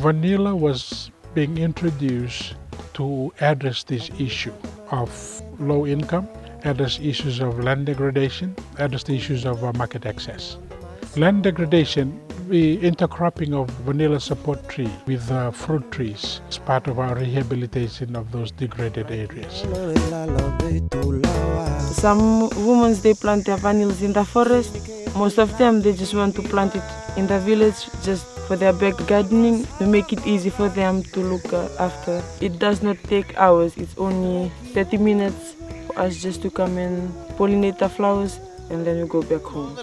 Vanilla was being introduced to address this issue of low income, address issues of land degradation, address the issues of market access. Land degradation, the intercropping of vanilla support tree with fruit trees is part of our rehabilitation of those degraded areas. Some women, they plant their vanillas in the forest. Most of them, they just want to plant it in the village just for their back gardening, to make it easy for them to look after. It does not take hours, it's only 30 minutes for us just to come and pollinate the flowers, and then we go back home.